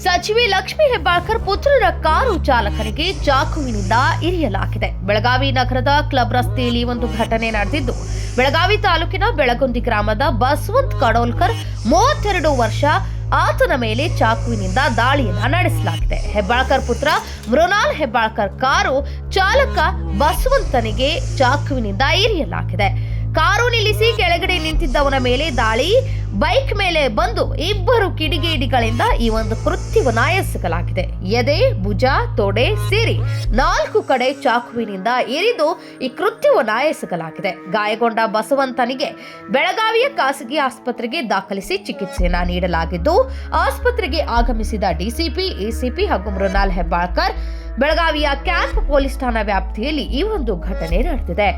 ಸಚಿವೆ ಲಕ್ಷ್ಮೀ ಹೆಬ್ಬಾಳ್ಕರ್ ಪುತ್ರರ ಕಾರು ಚಾಲಕನಿಗೆ ಚಾಕುವಿನಿಂದ ಇರಿಯಲಾಗಿದೆ. ಬೆಳಗಾವಿ ನಗರದ ಕ್ಲಬ್ ರಸ್ತೆಯಲ್ಲಿ ಒಂದು ಘಟನೆ ನಡೆದಿದ್ದು, ಬೆಳಗಾವಿ ತಾಲೂಕಿನ ಬೆಳಗುಂದಿ ಗ್ರಾಮದ ಬಸವಂತ್ ಕಡೋಲ್ಕರ್ 32 ವರ್ಷ ಆತನ ಮೇಲೆ ಚಾಕುವಿನಿಂದ ದಾಳಿಯನ್ನ ನಡೆಸಲಾಗಿದೆ. ಹೆಬ್ಬಾಳ್ಕರ್ ಪುತ್ರ ಮೃಣಾಲ್ ಹೆಬ್ಬಾಳ್ಕರ್ ಕಾರು ಚಾಲಕ ಬಸವಂತನಿಗೆ ಚಾಕುವಿನಿಂದ ಇರಿಯಲಾಗಿದೆ. ಕಾರು ನಿಲ್ಲಿಸಿ ಕೆಳಗಡೆ ನಿಂತಿದ್ದವನ ಮೇಲೆ ದಾಳಿ, ಬೈಕ್ ಮೇಲೆ ಬಂದು ಇಬ್ಬರು ಕಿಡಿಗೇಡಿಗಳಿಂದ ಈ ಒಂದು ಕೃತ್ಯವನ್ನ ಎಸಗಲಾಗಿದೆ. ಎದೆ, ಭುಜ, ತೊಡೆ ಸೇರಿ 4 ಕಡೆ ಚಾಕುವಿನಿಂದ ಇರಿದು ಈ ಕೃತ್ಯವನ್ನ ಎಸಗಲಾಗಿದೆ. ಗಾಯಗೊಂಡ ಬಸವಂತನಿಗೆ ಬೆಳಗಾವಿಯ ಖಾಸಗಿ ಆಸ್ಪತ್ರೆಗೆ ದಾಖಲಿಸಿ ಚಿಕಿತ್ಸೆಯನ್ನ ನೀಡಲಾಗಿದ್ದು, ಆಸ್ಪತ್ರೆಗೆ ಆಗಮಿಸಿದ ಡಿಸಿಪಿ, ಎಸಿಪಿ ಹಾಗೂ ಮೃಣಾಲ್ ಹೆಬ್ಬಾಳ್ಕರ್ ಬೆಳಗಾವಿಯ ಕ್ಯಾಂಪ್ ಪೊಲೀಸ್ ಠಾಣಾ ವ್ಯಾಪ್ತಿಯಲ್ಲಿ ಈ ಒಂದು ಘಟನೆ ನಡೆದಿದೆ.